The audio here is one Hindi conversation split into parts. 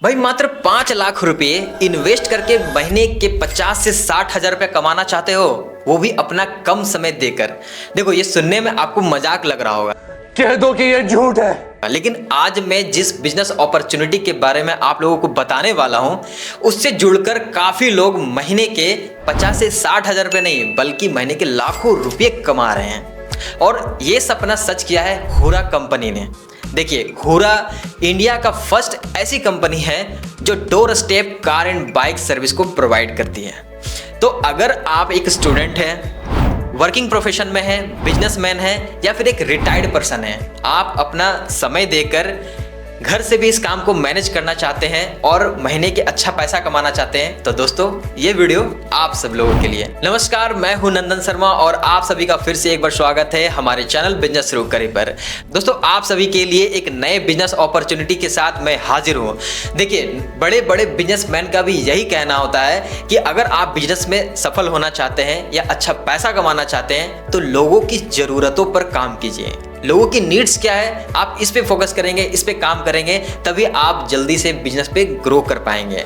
भाई मात्र 5 लाख रुपए इन्वेस्ट करके महीने के 50 से 60 हजार रुपए कमाना चाहते हो, वो भी अपना कम समय देकर। देखो ये सुनने में आपको मजाक लग रहा होगा, कह दो कि ये झूठ है, लेकिन आज मैं जिस बिजनेस अपॉर्चुनिटी के बारे में आप लोगों को बताने वाला हूं, उससे जुड़कर काफी लोग महीने के 50 से 60 हजार रुपए नहीं बल्कि महीने के लाखों रुपए कमा रहे हैं। और ये सपना सच किया है हुरा कंपनी ने। देखिए हुरा इंडिया का फर्स्ट ऐसी कंपनी है जो door step car and bike service को प्रोवाइड करती है। तो अगर आप एक स्टूडेंट हैं, वर्किंग प्रोफेशन में है, बिजनेसमैन है या फिर एक रिटायर्ड पर्सन है, आप अपना समय देकर घर से भी इस काम को मैनेज करना चाहते हैं और महीने के अच्छा पैसा कमाना चाहते हैं, तो दोस्तों ये वीडियो आप सब लोगों के लिए। नमस्कार, मैं हूं नंदन शर्मा और आप सभी का फिर से एक बार स्वागत है हमारे चैनल बिजनेस शुरू करें पर। दोस्तों आप सभी के लिए एक नए बिजनेस अपॉर्चुनिटी के साथ मैं हाजिर हूं। देखिए बड़े बड़े बिजनेसमैन का भी यही कहना होता है कि अगर आप बिजनेस में सफल होना चाहते हैं या अच्छा पैसा कमाना चाहते हैं तो लोगों की जरूरतों पर काम कीजिए। लोगों की नीड्स क्या है, आप इस पे फोकस करेंगे, इस पे काम करेंगे, तभी आप जल्दी से बिजनेस पे ग्रो कर पाएंगे।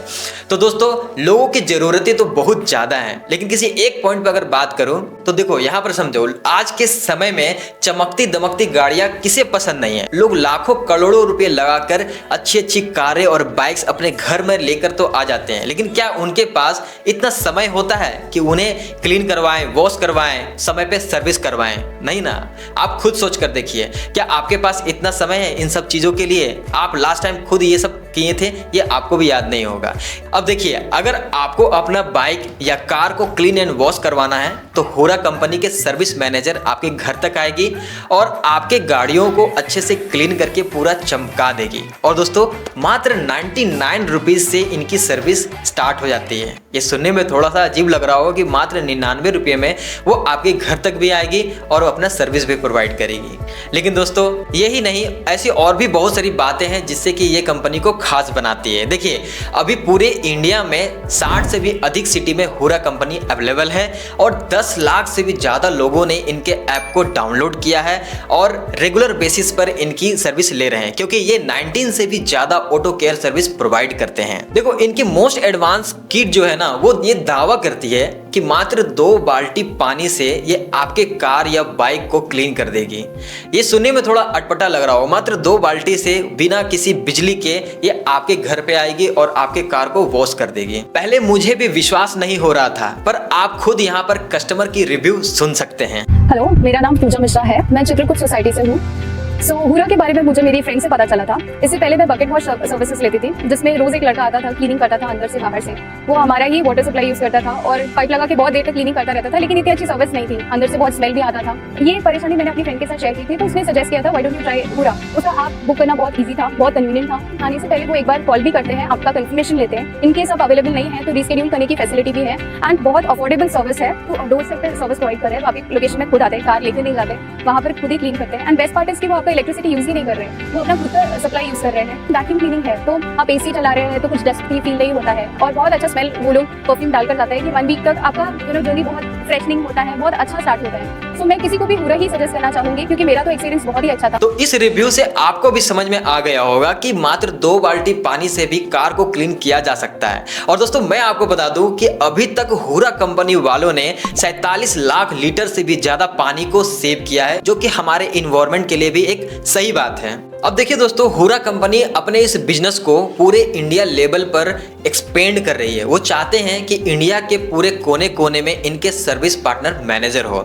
तो दोस्तों लोगों की जरूरतें तो बहुत ज्यादा हैं, लेकिन किसी एक पॉइंट पे अगर बात करूं तो देखो यहाँ पर समझो, आज के समय में चमकती दमकती गाड़ियां किसे पसंद नहीं है। लोग लाखों करोड़ों रुपए लगाकर अच्छी अच्छी कारें और बाइक्स अपने घर में लेकर तो आ जाते हैं, लेकिन क्या उनके पास इतना समय होता है कि उन्हें क्लीन करवाएं, वॉश करवाएं, समय पे सर्विस करवाएं? नहीं ना। आप खुद सोच कर देखिए, क्या आपके पास इतना समय है इन सब चीजों के लिए? आप लास्ट टाइम खुद ये सब किए थे, ये आपको भी याद नहीं होगा। अब देखिए, अगर आपको अपना बाइक या कार को क्लीन एंड वॉश करवाना है तो हुरा कंपनी के सर्विस मैनेजर आपके घर तक आएगी और आपके गाड़ियों को अच्छे से क्लीन करके पूरा चमका देगी। और दोस्तों मात्र 99 रुपीज से इनकी सर्विस स्टार्ट हो जाती है। ये सुनने में थोड़ा सा अजीब लग रहा होगा कि मात्र 99 रुपये में वो आपके घर तक भी आएगी और वो अपना सर्विस भी प्रोवाइड करेगी। लेकिन दोस्तों यही नहीं, ऐसी और भी बहुत सारी बातें हैं जिससे कि ये कंपनी को खास बनाती है। देखिए अभी पूरे इंडिया में 60 से भी अधिक सिटी में हुरा कंपनी अवेलेबल है और 10 लाख से भी ज्यादा लोगों ने इनके ऐप को डाउनलोड किया है और रेगुलर बेसिस पर इनकी सर्विस ले रहे हैं, क्योंकि ये 19 से भी ज्यादा ऑटो केयर सर्विस प्रोवाइड करते हैं। देखो इनकी मोस्ट एडवांस किट जो है ना, वो ये दावा करती है कि मात्र 2 बाल्टी पानी से ये आपके कार या बाइक को क्लीन कर देगी। ये सुनने में थोड़ा अटपटा लग रहा हो, मात्र 2 बाल्टी से बिना किसी बिजली के ये आपके घर पे आएगी और आपके कार को वॉश कर देगी। पहले मुझे भी विश्वास नहीं हो रहा था, पर आप खुद यहाँ पर कस्टमर की रिव्यू सुन सकते हैं। हेलो, मेरा नाम पूजा मिश्रा है, मैं चित्रकूट सोसाइटी से हूँ। हुरा के बारे में मुझे मेरी फ्रेंड से पता चला था। इससे पहले मैं बकेट वॉश सर्विसेज लेती थी, जिसमें रोज एक लड़का आता था, क्लीनिंग करता था अंदर से बाहर से। वो हमारा ही वाटर सप्लाई यूज करता था और पाइप लगा के बहुत देर तक क्लीनिंग करता रहता था, लेकिन इतनी अच्छी सर्विस नहीं थी, अंदर से बहुत स्मेल भी आता था। ये परेशानी मैंने अपनी फ्रेंड के साथ शेयर की थी, तो उसने सजेस्ट किया था व्हाई डोंट यू ट्राई हुरा। उसका ऐप बुक करना बहुत ईजी था, बहुत कन्वीनियंट था। आने से पहले वो एक बार कॉल भी करते हैं, आपका कंफर्मेशन लेते हैं। इनकेस आप अवेलेबल नहीं है तो रिस्केड्यूल करने की फैसिलिटी भी है एंड बहुत अफोर्डेबल सर्विस है। तो डोर स्टेप पे सर्विस प्रोवाइड कर रहे हैं, आप एक लोकेशन में खुद आते हैं, कार लेके नहीं जाते, वहाँ पर खुद ही क्लीन करते हैं। एंड बेस्ट पार्ट है कि वो आपका इलेक्ट्रिसिटी यूज ही नहीं कर रहे हैं, वो अपना खुद का सप्लाई यूज कर रहे हैं। वैक्यूम क्लीनिंग है, तो आप एसी चला रहे हैं तो कुछ डस्ट फील नहीं होता है और बहुत अच्छा स्मेल वो लोग परफ्यूम डालकर जाता है कि 1 वीक तक आपका जर्नी बहुत फ्रेशनिंग होता है, बहुत अच्छा स्टार्ट होता है। सो मैं किसी को भी हुरा ही सजेस्ट करना चाहूंगी, क्योंकि मेरा तो एक्सपीरियंस बहुत ही अच्छा था। तो इस रिव्यू से आपको भी समझ में आ गया होगा कि मात्र 2 बाल्टी पानी से भी कार को क्लीन किया जा सकता है। और दोस्तों मैं आपको बता दूं कि अभी तक हुरा कंपनी वालों ने 47 लाख लीटर से भी ज्यादा पानी को सेव किया है, जो कि हमारे इन्वायरमेंट के लिए भी एक सही बात है। अब देखिए दोस्तों, हुरा कंपनी अपने इस बिजनेस को पूरे इंडिया लेवल पर एक्सपेंड कर रही है। वो चाहते हैं कि इंडिया के पूरे कोने कोने में इनके सर्विस पार्टनर मैनेजर हो,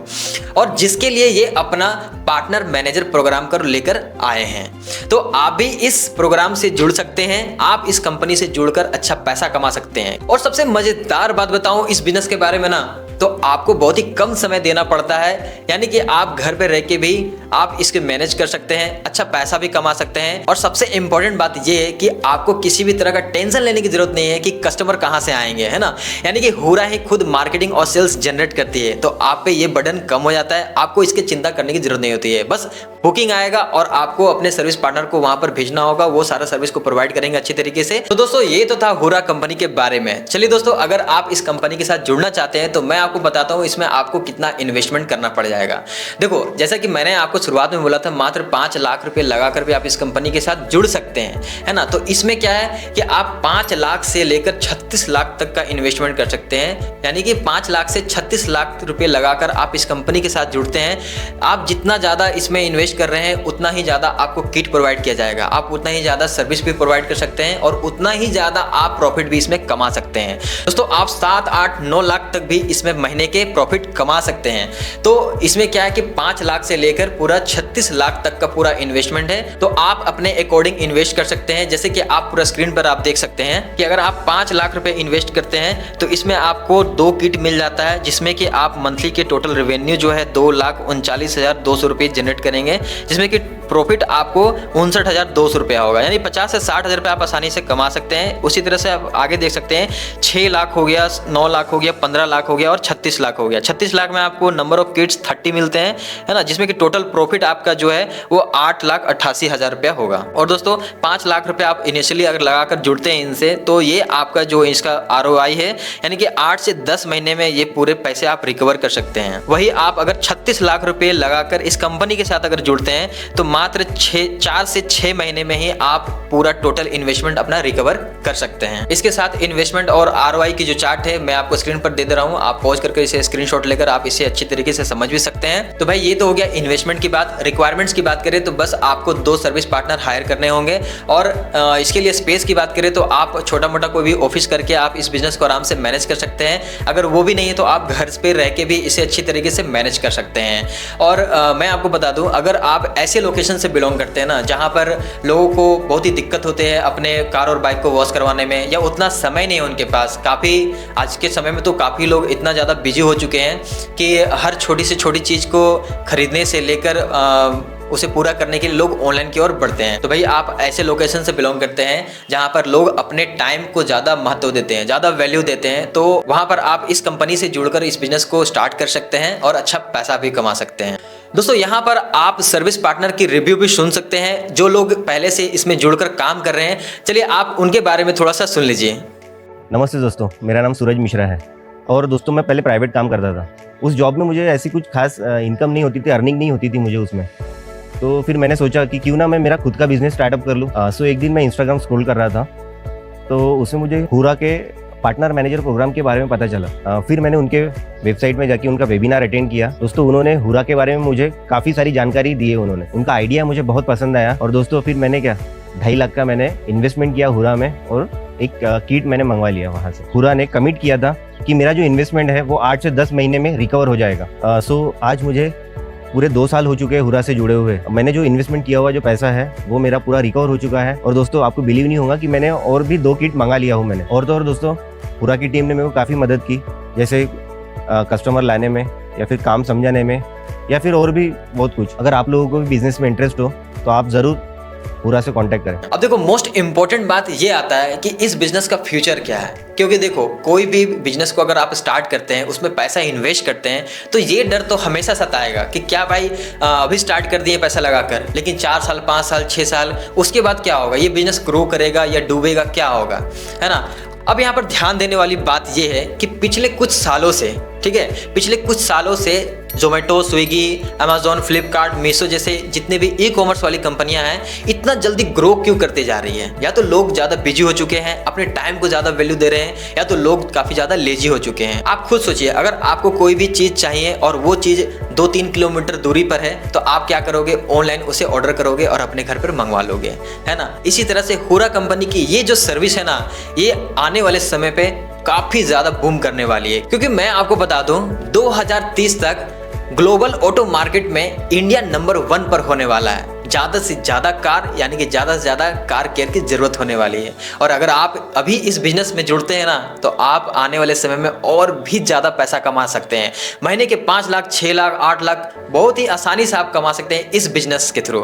और जिसके लिए ये अपना पार्टनर मैनेजर प्रोग्राम कर लेकर आए हैं। तो आप भी इस प्रोग्राम से जुड़ सकते हैं, आप इस कंपनी से जुड़कर अच्छा पैसा कमा सकते हैं। और सबसे मजेदार बात बताऊं इस बिजनेस के बारे में ना, तो आपको बहुत ही कम समय देना पड़ता है, यानी कि आप घर पे रह के भी आप इसके मैनेज कर सकते हैं, अच्छा पैसा भी कमा सकते हैं। और सबसे इंपॉर्टेंट बात यह है कि आपको किसी भी तरह का टेंशन लेने की जरूरत नहीं है कि कस्टमर कहां से आएंगे, है ना। यानी कि हुरा ही खुद मार्केटिंग और सेल्स जनरेट करती है, तो आप पे ये बर्डन कम हो जाता है, आपको इसकी चिंता करने की जरूरत नहीं होती है। बस बुकिंग आएगा और आपको अपने सर्विस पार्टनर को वहां पर भेजना होगा, वो सारा सर्विस को प्रोवाइड करेंगे अच्छे तरीके से। तो दोस्तों ये तो था हुरा कंपनी के बारे में। चलिए दोस्तों, अगर आप इस कंपनी के साथ जुड़ना चाहते हैं तो मैं आपको बताता हूँ इसमें आपको कितना इन्वेस्टमेंट करना पड़ जाएगा। देखो, जैसा कि मैंने आपको शुरुआत में बोला था, मात्र 5 लाख रुपए लगाकर भी आप इस कंपनी के साथ जुड़ सकते हैं, है ना। तो इसमें क्या है कि आप 5 लाख से लेकर 36 लाख तक का इन्वेस्टमेंट कर सकते हैं, यानी कि 5 लाख से 36 लाख रुपए लगाकर आप इस कंपनी के साथ जुड़ते हैं। आप जितना ज़्यादा इसमें इन्वेस्ट कर रहे हैं उतना ही ज़्यादा आपको किट प्रोवाइड किया जाएगा, आप उतना ही ज़्यादा सर्विस भी प्रोवाइड कर सकते हैं और उतना ही ज़्यादा आप प्रॉफिट भी इसमें कमा सकते हैं। दोस्तों, आप 7, 8, 9 लाख तक भी इसमें महीने के प्रॉफिट कमा सकते हैं। तो इसमें क्या है कि 5 लाख से लेकर पूरा 36 लाख तक का पूरा इन्वेस्टमेंट है। तो आप अपने अकॉर्डिंग इन्वेस्ट कर सकते हैं। जैसे कि आप पूरा स्क्रीन पर आप देख सकते हैं कि अगर आप 5 लाख रुपए इन्वेस्ट करते हैं तो इसमें आपको 2 किट मिल जाता है, जिसमें कि आप मंथली के टोटल रेवेन्यू जो है 2,39,200 रुपये जनरेट करेंगे, जिसमें कि प्रॉफिट आपको 59,200 रुपया होगा, यानी 50 से 60,000 रुपये आप आसानी से कमा सकते हैं। उसी तरह से आप आगे देख सकते हैं 6 लाख हो गया, 9 लाख हो गया, 15 लाख हो गया और 36 लाख हो गया। 36 लाख में आपको नंबर ऑफ किट्स 30 मिलते हैं, है ना, जिसमें कि टोटल प्रॉफिट आपका जो है वो 8,88,000 रुपया होगा। और दोस्तों, 5 लाख रुपये आप इनिशियली अगर लगाकर जुड़ते हैं इनसे, तो ये आपका जो इसका ROI है, यानी कि 8 से 10 महीने में ये पूरे पैसे आप रिकवर कर सकते हैं। वही आप अगर 36 लाख रुपए लगाकर इस कंपनी के साथ अगर जुड़ते हैं तो मात्र 4 से 6 महीने में ही आप पूरा टोटल इन्वेस्टमेंट अपना रिकवर कर सकते हैं। इसके साथ इन्वेस्टमेंट और ROI की जो चार्ट है मैं आपको स्क्रीन पर दे दे रहा हूं, आप पॉज करके इसे स्क्रीनशॉट लेकर आप इसे अच्छी तरीके से समझ भी सकते हैं। तो भाई, ये तो हो गया इन्वेस्टमेंट की बात। रिक्वायरमेंट्स की बात करें तो बस आपको 2 सर्विस पार्टनर हायर करने होंगे और इसके लिए स्पेस की बात करें तो आप छोटा मोटा कोई भी ऑफिस करके आप इस बिजनेस को आराम से मैनेज कर सकते हैं। अगर वो भी नहीं है तो आप घर पे रह के भी इसे अच्छी तरीके से मैनेज कर सकते हैं। और मैं आपको बता दूं, अगर आप ऐसे लोकेशन से बिलोंग करते हैं ना जहां पर लोगों को बहुत ही दिक्कत होते हैं अपने कार और बाइक को वॉश करवाने में, या उतना समय नहीं है उनके पास, काफ़ी आज के समय में तो काफ़ी लोग इतना ज़्यादा बिजी हो चुके हैं कि हर छोटी से छोटी चीज़ को खरीदने से लेकर उसे पूरा करने के लिए लोग ऑनलाइन की ओर बढ़ते हैं। तो भाई, आप ऐसे लोकेशन से बिलोंग करते हैं जहां पर लोग अपने टाइम को ज़्यादा महत्व देते हैं, ज़्यादा वैल्यू देते हैं, तो वहां पर आप इस कंपनी से जुड़कर इस बिजनेस को स्टार्ट कर सकते हैं और अच्छा पैसा भी कमा सकते हैं। दोस्तों, यहाँ पर आप सर्विस पार्टनर की रिव्यू भी सुन सकते हैं जो लोग पहले से इसमें जुड़कर काम कर रहे हैं। चलिए आप उनके बारे में थोड़ा सा सुन लीजिए। नमस्ते दोस्तों, मेरा नाम सूरज मिश्रा है और दोस्तों मैं पहले प्राइवेट काम करता था। उस जॉब में मुझे ऐसी कुछ खास इनकम नहीं होती थी, अर्निंग नहीं होती थी मुझे उसमें। तो फिर मैंने सोचा कि क्यों ना मैं मेरा खुद का बिजनेस स्टार्टअप कर लूँ। सो एक दिन मैं इंस्टाग्राम स्क्रॉल कर रहा था तो उसमें मुझे हुरा के पार्टनर मैनेजर प्रोग्राम के बारे में पता चला। फिर मैंने उनके वेबसाइट में जाके उनका वेबिनार अटेंड किया। दोस्तों, उन्होंने हुरा के बारे में मुझे काफ़ी सारी जानकारी दी है। उनका आइडिया मुझे बहुत पसंद आया और दोस्तों फिर मैंने 2.5 लाख का मैंने इन्वेस्टमेंट किया हुरा में और एक किट मैंने मंगवा लिया वहाँ से। हुरा ने कमिट किया था कि मेरा जो इन्वेस्टमेंट है वो 8 से 10 महीने में रिकवर हो जाएगा। सो आज मुझे पूरे 2 साल हो चुके हैं हुरा से जुड़े हुए। मैंने जो इन्वेस्टमेंट किया हुआ जो पैसा है वो मेरा पूरा रिकवर हो चुका है। और दोस्तों, आपको बिलीव नहीं होगा कि मैंने और भी 2 किट मंगा लिया हूँ मैंने। और तो और दोस्तों, हुरा की टीम ने मेरे को काफ़ी मदद की, जैसे कस्टमर लाने में या फिर काम समझाने में या फिर और भी बहुत कुछ। अगर आप लोगों को भी बिजनेस में इंटरेस्ट हो तो आप ज़रूर हुरा से कांटेक्ट करें। अब देखो, मोस्ट इंपॉर्टेंट बात ये आता है कि इस बिजनेस का फ्यूचर क्या है। क्योंकि देखो, कोई भी बिजनेस को अगर आप स्टार्ट करते हैं, उसमें पैसा इन्वेस्ट करते हैं, तो ये डर तो हमेशा सताएगा कि क्या भाई अभी स्टार्ट कर दिए पैसा लगाकर, लेकिन 4 साल 5 साल 6 साल उसके बाद क्या होगा, ये बिजनेस ग्रो करेगा या डूबेगा, क्या होगा, है ना। अब यहाँ पर ध्यान देने वाली बात ये है कि पिछले कुछ सालों से, ठीक है, पिछले कुछ सालों से जोमेटो, स्विगी, अमेजोन, फ्लिपकार्ट, मीशो जैसे जितने भी ई-कॉमर्स वाली कंपनियां हैं इतना जल्दी ग्रो क्यों करते जा रही हैं? या तो लोग ज़्यादा बिजी हो चुके हैं, अपने टाइम को ज़्यादा वैल्यू दे रहे हैं, या तो लोग काफ़ी ज़्यादा लेजी हो चुके हैं। आप खुद सोचिए, अगर आपको कोई भी चीज़ चाहिए और वो चीज़ 2-3 किलोमीटर दूरी पर है तो आप क्या करोगे, ऑनलाइन उसे ऑर्डर करोगे और अपने घर पर मंगवा लोगे, है ना। इसी तरह से हुरा कंपनी की ये जो सर्विस है ना, ये आने वाले समय पे काफ़ी ज़्यादा बूम करने वाली है। क्योंकि मैं आपको बता दूं, 2030 तक ग्लोबल ऑटो मार्केट में इंडिया नंबर 1 पर होने वाला है। ज़्यादा से ज़्यादा कार, यानी कि ज़्यादा से ज़्यादा कार केयर की ज़रूरत होने वाली है। और अगर आप अभी इस बिज़नेस में जुड़ते हैं ना, तो आप आने वाले समय में और भी ज़्यादा पैसा कमा सकते हैं। महीने के 5 लाख, 6 लाख, 8 लाख बहुत ही आसानी से आप कमा सकते हैं इस बिज़नेस के थ्रू।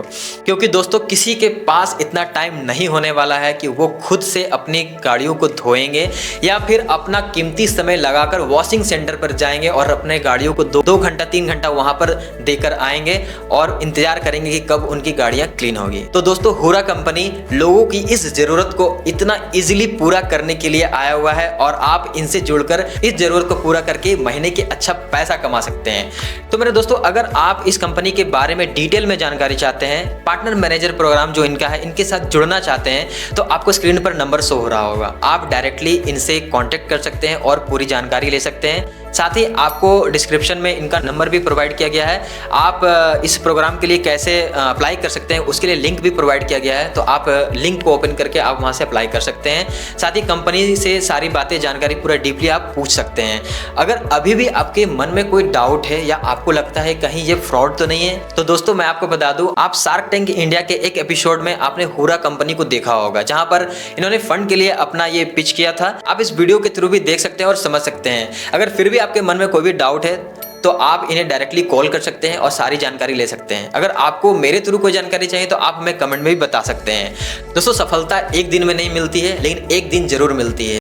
क्योंकि दोस्तों, किसी के पास इतना टाइम नहीं होने वाला है कि वो खुद से अपनी गाड़ियों को धोएंगे या फिर अपना कीमती समय लगाकर वॉशिंग सेंटर पर जाएंगे और अपने गाड़ियों को 2 घंटा 3 घंटा वहाँ पर देकर आएंगे और इंतज़ार करेंगे कि कब उनकी गाड़ियां क्लीन होगी। तो दोस्तों हुरा कंपनी लोगों की इस जरूरत को इतना इजीली पूरा करने के लिए आया हुआ है और आप इनसे जुड़कर इस जरूरत को पूरा करके महीने के अच्छा पैसा कमा सकते हैं। तो मेरे दोस्तों अगर आप इस कंपनी के बारे में डिटेल में जानकारी चाहते हैं, पार्टनर मैनेजर प्रोग्राम जो इनका है इनके साथ जुड़ना चाहते हैं, तो आपको स्क्रीन पर नंबर शो हो रहा होगा। आप डायरेक्टली इनसे कांटेक्ट कर सकते हैं और पूरी जानकारी ले सकते हैं। साथ ही आपको डिस्क्रिप्शन में इनका नंबर भी प्रोवाइड किया गया है। आप इस प्रोग्राम के लिए कैसे अप्लाई कर सकते हैं उसके लिए लिंक भी प्रोवाइड किया गया है, तो आप लिंक को ओपन करके आप वहां से अप्लाई कर सकते हैं। साथ ही कंपनी से सारी बातें जानकारी पूरा डीपली आप पूछ सकते हैं। अगर अभी भी आपके मन में कोई डाउट है या आपको लगता है कहीं ये फ्रॉड तो नहीं है, तो दोस्तों मैं आपको बता दूं, आप शार्क टैंक इंडिया के एक एपिसोड में आपने हुरा कंपनी को देखा होगा, जहां पर इन्होंने फंड के लिए अपना ये पिच किया था। आप इस वीडियो के थ्रू भी देख सकते हैं और समझ सकते हैं। अगर फिर भी आपके मन में कोई भी डाउट है तो आप इन्हें डायरेक्टली कॉल कर सकते हैं और सारी जानकारी ले सकते हैं। अगर आपको मेरे थ्रू कोई जानकारी चाहिए तो आप हमें कमेंट में भी बता सकते हैं। दोस्तों सफलता एक दिन में नहीं मिलती है, लेकिन एक दिन जरूर मिलती है।